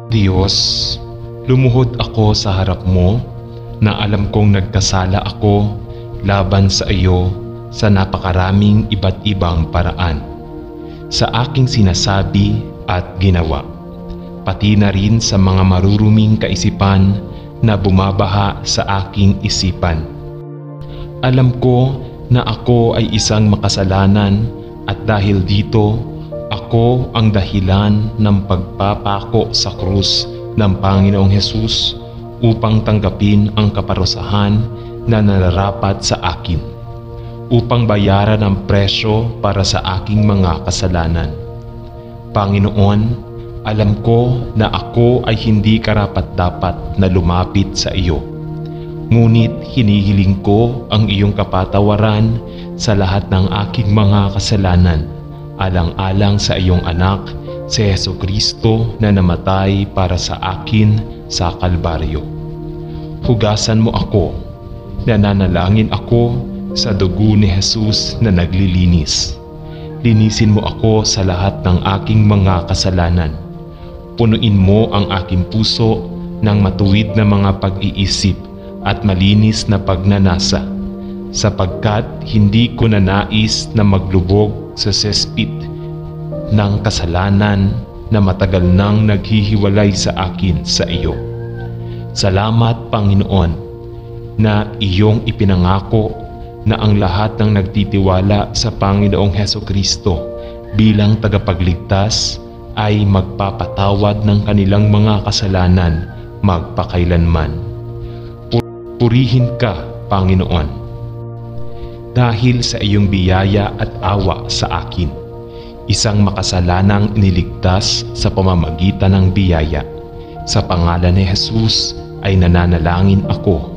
Diyos, lumuhod ako sa harap mo na alam kong nagkasala ako laban sa iyo sa napakaraming iba't ibang paraan. Sa aking sinasabi at ginawa, pati na rin sa mga maruruming kaisipan na bumabaha sa aking isipan. Alam ko na ako ay isang makasalanan at dahil dito, ako ang dahilan ng pagpapako sa krus ng Panginoong Hesus upang tanggapin ang kaparusahan na nararapat sa akin, upang bayaran ang presyo para sa aking mga kasalanan. Panginoon, alam ko na ako ay hindi karapat-dapat na lumapit sa iyo. Ngunit hinihiling ko ang iyong kapatawaran sa lahat ng aking mga kasalanan, alang-alang sa iyong anak, si Jesucristo na namatay para sa akin sa Kalbaryo. Hugasan mo ako, nananalangin ako sa dugo ni Jesus na naglilinis. Linisin mo ako sa lahat ng aking mga kasalanan. Punuin mo ang aking puso ng matuwid na mga pag-iisip at malinis na pagnanasa, sapagkat hindi ko nanais na maglubog sa sespit ng kasalanan na matagal nang naghihiwalay sa akin sa iyo. Salamat, Panginoon, na iyong ipinangako na ang lahat ng nagtitiwala sa Panginoong Hesukristo bilang tagapagligtas ay magpapatawad ng kanilang mga kasalanan magpakailanman. Purihin ka, Panginoon, dahil sa iyong biyaya at awa sa akin, isang makasalanang iniligtas sa pamamagitan ng biyaya. Sa pangalan ni Jesus ay nananalangin ako.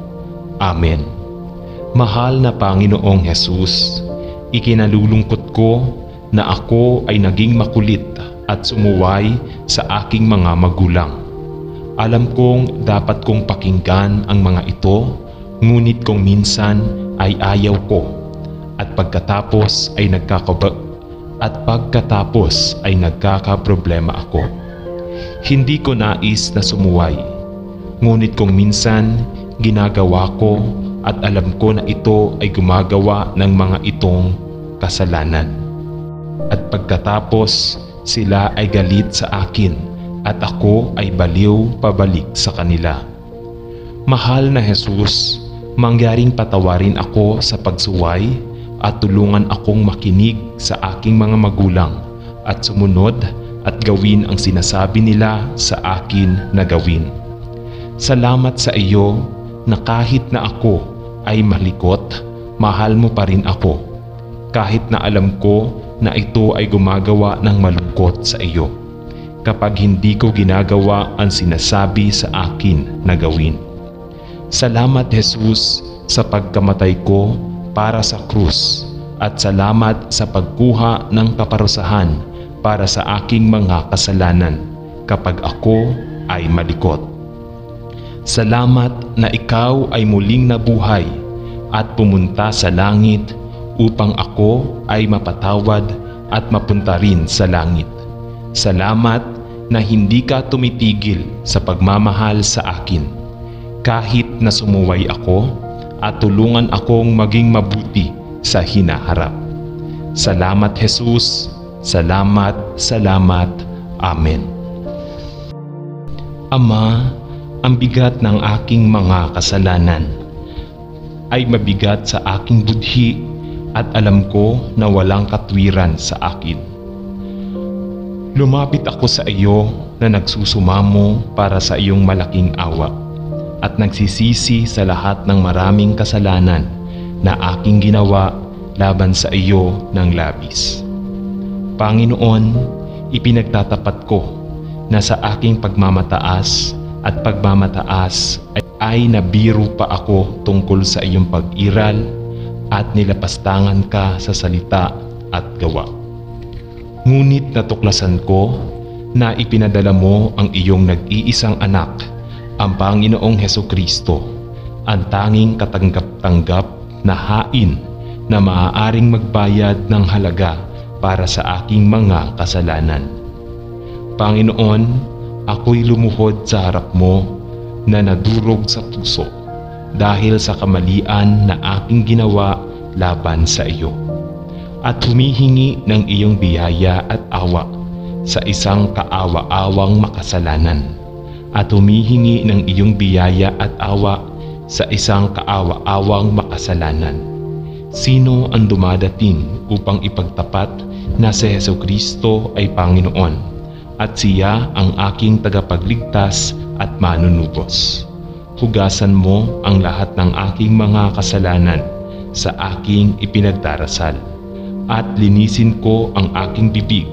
Amen. Mahal na Panginoong Jesus, ikinalulungkot ko na ako ay naging makulit at sumuway sa aking mga magulang. Alam kong dapat kong pakinggan ang mga ito, ngunit kung minsan ay ayaw ko at pagkatapos ay nagkakaproblema ako. Hindi ko nais na sumuway, ngunit kung minsan ginagawa ko at alam ko na ito ay gumagawa ng mga itong kasalanan. At pagkatapos sila ay galit sa akin at ako ay baliw pabalik sa kanila. Mahal na Jesus, mangyaring patawarin ako sa pagsuway at tulungan akong makinig sa aking mga magulang at sumunod at gawin ang sinasabi nila sa akin na gawin. Salamat sa iyo na kahit na ako ay malikot, mahal mo pa rin ako, kahit na alam ko na ito ay gumagawa ng malungkot sa iyo kapag hindi ko ginagawa ang sinasabi sa akin na gawin. Salamat, Jesus, sa pagkamatay ko para sa krus at salamat sa pagkuha ng kaparusahan para sa aking mga kasalanan kapag ako ay malikot. Salamat na ikaw ay muling nabuhay at pumunta sa langit upang ako ay mapatawad at mapunta rin sa langit. Salamat na hindi ka tumitigil sa pagmamahal sa akin kahit na sumuway ako at tulungan akong maging mabuti sa hinaharap. Salamat, Jesus. Salamat, salamat. Amen. Ama, ang bigat ng aking mga kasalanan ay mabigat sa aking budhi at alam ko na walang katwiran sa akin. Lumapit ako sa iyo na nagsusumamo para sa iyong malaking awa at nagsisisi sa lahat ng maraming kasalanan na aking ginawa laban sa iyo ng labis. Panginoon, ipinagtatapat ko na sa aking pagmamataas ay nabiru pa ako tungkol sa iyong pag-iral at nilapastangan ka sa salita at gawa. Ngunit natuklasan ko na ipinadala mo ang iyong nag-iisang anak, ang Panginoong Hesukristo, ang tanging katanggap-tanggap na hain na maaaring magbayad ng halaga para sa aking mga kasalanan. Panginoon, ako'y lumuhod sa harap mo na nadurog sa puso dahil sa kamalian na aking ginawa laban sa iyo. At humihingi ng iyong biyaya at awa sa isang kaawa-awang makasalanan. At humihingi ng iyong biyaya at awa sa isang kaawa-awang makasalanan. Sino ang dumadating upang ipagtapat na si Jesucristo ay Panginoon at siya ang aking tagapagligtas at manunubos? Hugasan mo ang lahat ng aking mga kasalanan sa aking ipinagdarasal at linisin ko ang aking bibig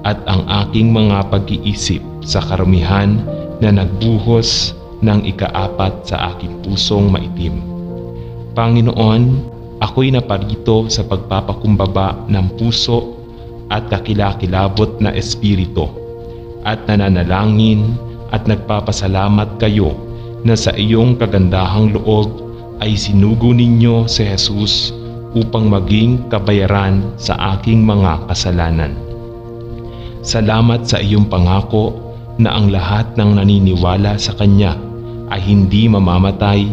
at ang aking mga pag-iisip sa karumihan na nagbuhos ng ikaapat sa aking pusong maitim. Panginoon, ako'y naparito sa pagpapakumbaba ng puso at kakilakilabot na espiritu at nananalangin at nagpapasalamat kayo na sa iyong kagandahang loob ay sinugo ninyo si Jesus upang maging kabayaran sa aking mga kasalanan. Salamat sa iyong pangako na ang lahat ng naniniwala sa Kanya ay hindi mamamatay,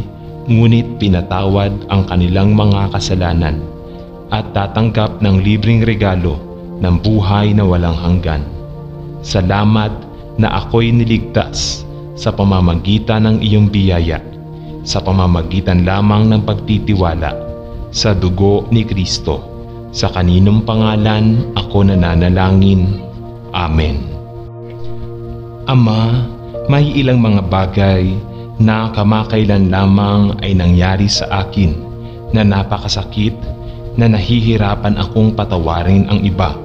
ngunit pinatawad ang kanilang mga kasalanan at tatanggap ng libreng regalo ng buhay na walang hanggan. Salamat na ako'y niligtas sa pamamagitan ng iyong biyaya, sa pamamagitan lamang ng pagtitiwala sa dugo ni Kristo. Sa kaninong pangalan ako nananalangin. Amen. Ama, may ilang mga bagay na kamakailan lamang ay nangyari sa akin na napakasakit na nahihirapan akong patawarin ang iba.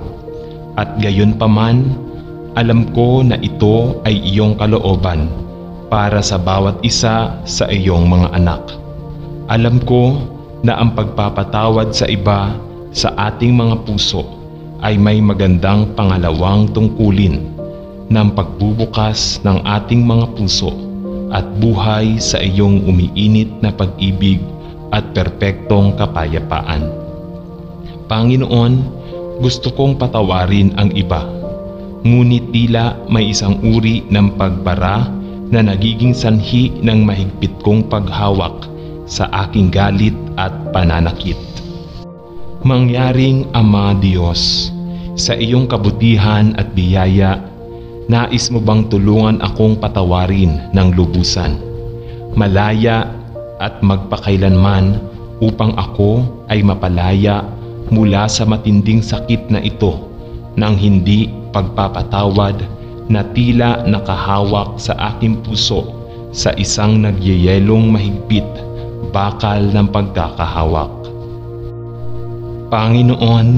At gayon pa man, alam ko na ito ay iyong kalooban para sa bawat isa sa iyong mga anak. Alam ko na ang pagpapatawad sa iba sa ating mga puso ay may magandang pangalawang tungkulin ng pagbubukas ng ating mga puso at buhay sa iyong umiinit na pag-ibig at perpektong kapayapaan. Panginoon, gusto kong patawarin ang iba, ngunit tila may isang uri ng pagbara na nagiging sanhi ng mahigpit kong paghawak sa aking galit at pananakit. Mangyaring Ama Diyos, sa iyong kabutihan at biyaya, nais mo bang tulungan akong patawarin ng lubusan, malaya at magpakailanman upang ako ay mapalaya mula sa matinding sakit na ito ng hindi pagpapatawad na tila nakahawak sa aking puso sa isang nagyayelong mahigpit bakal ng pagkakahawak. Panginoon,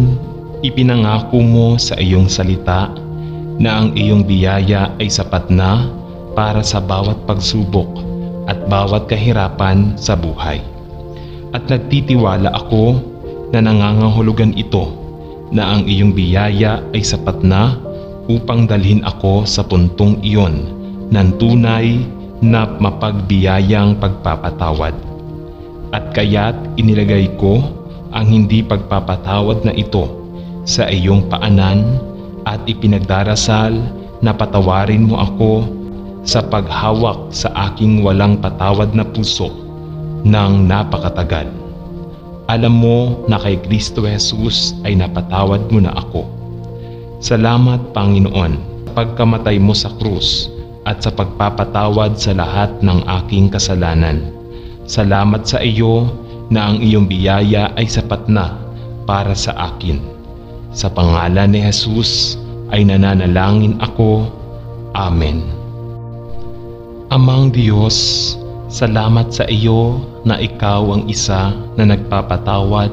ipinangako mo sa iyong salita na ang iyong biyaya ay sapat na para sa bawat pagsubok at bawat kahirapan sa buhay. At nagtitiwala ako na nangangahulugan ito na ang iyong biyaya ay sapat na upang dalhin ako sa puntong iyon ng tunay na mapagbiyayang pagpapatawad. At kaya't inilagay ko ang hindi pagpapatawad na ito sa iyong paanan at ipinagdarasal na patawarin mo ako sa paghawak sa aking walang patawad na puso ng napakatagal. Alam mo na kay Kristo Jesus ay napatawad mo na ako. Salamat, Panginoon, sa pagkamatay mo sa krus at sa pagpapatawad sa lahat ng aking kasalanan. Salamat sa iyo na ang iyong biyaya ay sapat na para sa akin. Sa pangalan ni Jesus ay nananalangin ako. Amen. Amang Diyos, salamat sa iyo na ikaw ang isa na nagpapatawad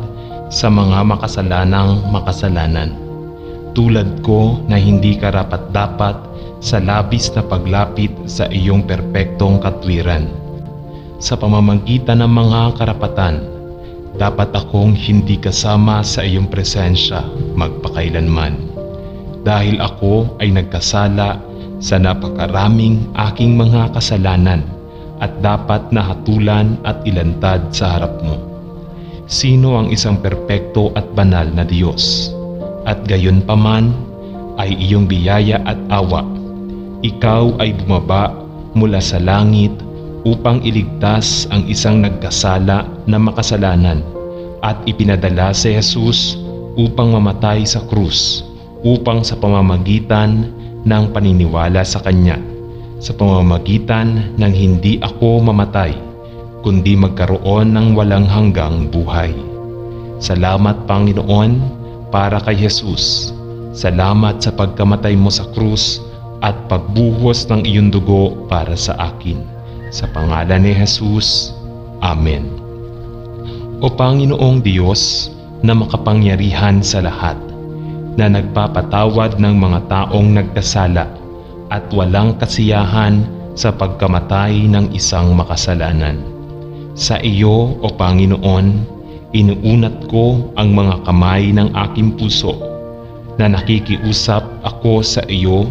sa mga makasalanang makasalanan. Tulad ko na hindi karapat-dapat sa labis na paglapit sa iyong perpektong katwiran. Sa pamamagitan ng mga karapatan, dapat akong hindi kasama sa iyong presensya magpakailanman. Dahil ako ay nagkasala sa napakaraming aking mga kasalanan at dapat nahatulan at ilantad sa harap mo. Sino ang isang perpekto at banal na Diyos? At gayon pa man ay iyong biyaya at awa Ikaw ay bumaba mula sa langit upang iligtas ang isang nagkasala na makasalanan at ipinadala si Jesus upang mamatay sa krus upang sa pamamagitan ng paniniwala sa Kanya, sa pamamagitan ng hindi ako mamatay, kundi magkaroon ng walang hanggang buhay. Salamat Panginoon para kay Jesus. Salamat sa pagkamatay mo sa krus at pagbuhos ng iyong dugo para sa akin. Sa pangalan ni Jesus, Amen. O Panginoong Diyos na makapangyarihan sa lahat, na nagpapatawad ng mga taong nagkasala at walang kasiyahan sa pagkamatay ng isang makasalanan. Sa iyo, O Panginoon, inuunat ko ang mga kamay ng aking puso na nakikiusap ako sa iyo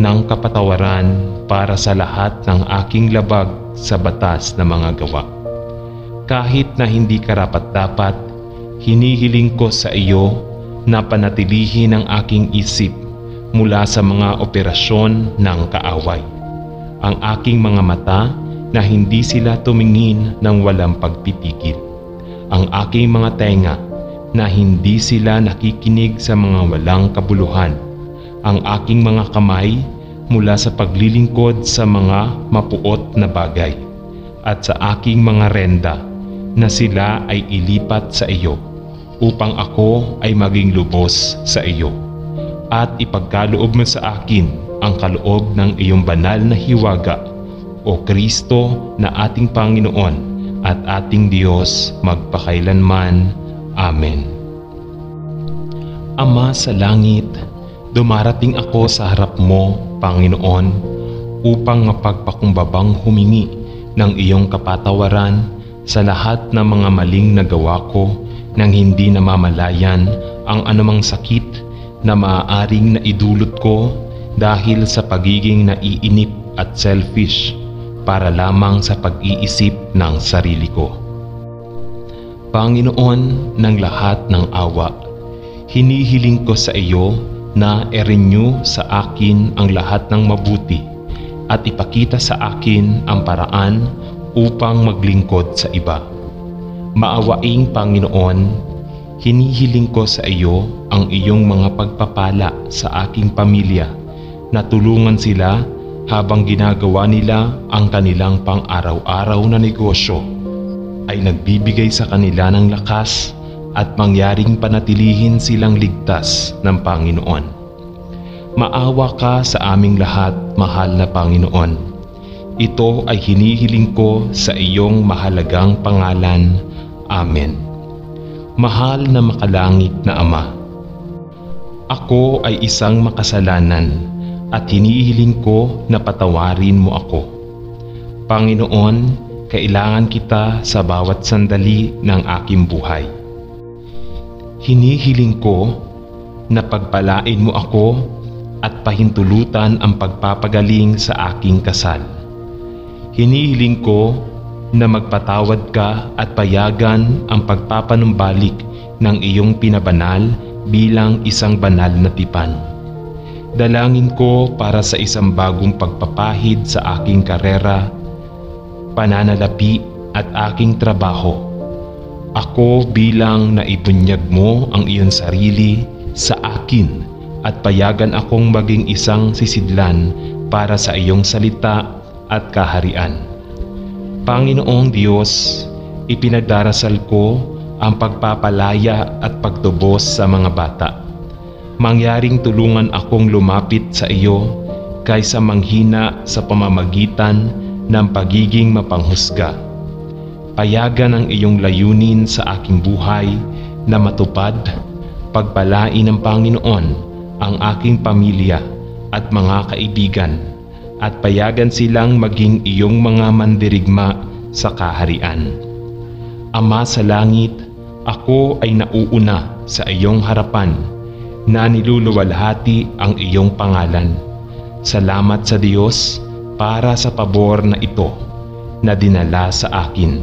ng kapatawaran para sa lahat ng aking labag sa batas na mga gawa. Kahit na hindi karapat-dapat, hinihiling ko sa iyo na panatilihin ang aking isip mula sa mga operasyon ng kaaway. Ang aking mga mata na hindi sila tumingin ng walang pagpipigil. Ang aking mga tenga na hindi sila nakikinig sa mga walang kabuluhan. Ang aking mga kamay mula sa paglilingkod sa mga mapuot na bagay. At sa aking mga renda na sila ay ilipat sa iyo upang ako ay maging lubos sa iyo. At ipagkaloob mo sa akin ang kaloob ng iyong banal na hiwaga, O Kristo na ating Panginoon at ating Diyos magpakailanman. Amen. Ama sa langit, dumarating ako sa harap mo, Panginoon, upang mapagpakumbabang humingi ng iyong kapatawaran sa lahat ng mga maling nagawa ko nang hindi namamalayan ang anumang sakit na maaaring naidulot ko dahil sa pagiging naiinip at selfish para lamang sa pag-iisip ng sarili ko. Panginoon ng lahat ng awa, hinihiling ko sa iyo na i-renew sa akin ang lahat ng mabuti at ipakita sa akin ang paraan upang maglingkod sa iba. Maawaing Panginoon, hinihiling ko sa iyo ang iyong mga pagpapala sa aking pamilya na tulungan sila habang ginagawa nila ang kanilang pang-araw-araw na negosyo ay nagbibigay sa kanila ng lakas at mangyaring panatilihin silang ligtas ng Panginoon. Maawa ka sa aming lahat, mahal na Panginoon. Ito ay hinihiling ko sa iyong mahalagang pangalan. Amen. Mahal na makalangit na Ama, ako ay isang makasalanan at hinihiling ko na patawarin mo ako. Panginoon, kailangan kita sa bawat sandali ng aking buhay. Hinihiling ko na pagpalain mo ako at pahintulutan ang pagpapagaling sa aking kasal. Hinihiling ko na magpatawad ka at payagan ang pagpapanumbalik ng iyong pinabanal bilang isang banal na tipan. Dalangin ko para sa isang bagong pagpapahid sa aking karera, pananalapi at aking trabaho. Ako bilang naibunyag mo ang iyong sarili sa akin at payagan akong maging isang sisidlan para sa iyong salita at kaharian. Panginoong Diyos, ipinagdarasal ko ang pagpapalaya at pagtubos sa mga bata. Mangyaring tulungan akong lumapit sa iyo kaysa manghina sa pamamagitan ng pagiging mapanghusga. Payagan ang iyong layunin sa aking buhay na matupad, pagpalain ng Panginoon ang aking pamilya at mga kaibigan, at payagan silang maging iyong mga mandirigma sa kaharian. Ama sa langit, ako ay nauuna sa iyong harapan na niluluwalhati ang iyong pangalan. Salamat sa Diyos para sa pabor na ito na dinala sa akin.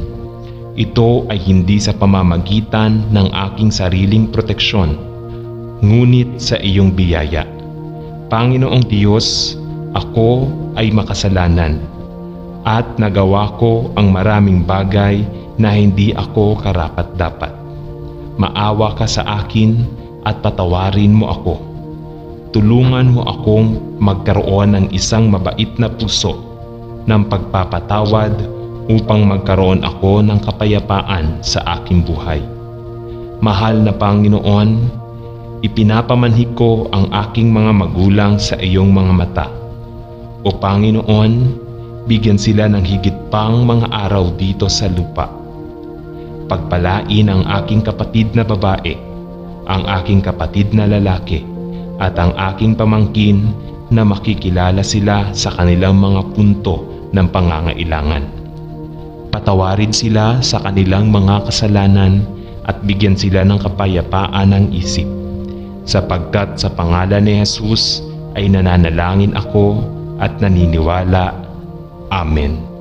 Ito ay hindi sa pamamagitan ng aking sariling proteksyon, ngunit sa iyong biyaya. Panginoong Diyos, ako ay makasalanan at nagawa ko ang maraming bagay na hindi ako karapat-dapat. Maawa ka sa akin at patawarin mo ako. Tulungan mo akong magkaroon ng isang mabait na puso ng pagpapatawad upang magkaroon ako ng kapayapaan sa aking buhay. Mahal na Panginoon, ipinapamanhik ko ang aking mga magulang sa iyong mga mata. O Panginoon, bigyan sila ng higit pang mga araw dito sa lupa. Pagpalain ang aking kapatid na babae, ang aking kapatid na lalaki, at ang aking pamangkin na makikilala sila sa kanilang mga punto ng pangangailangan. Patawarin sila sa kanilang mga kasalanan at bigyan sila ng kapayapaan ng isip. Sapagkat sa pangalan ni Jesus ay nananalangin ako at naniniwala. Amen.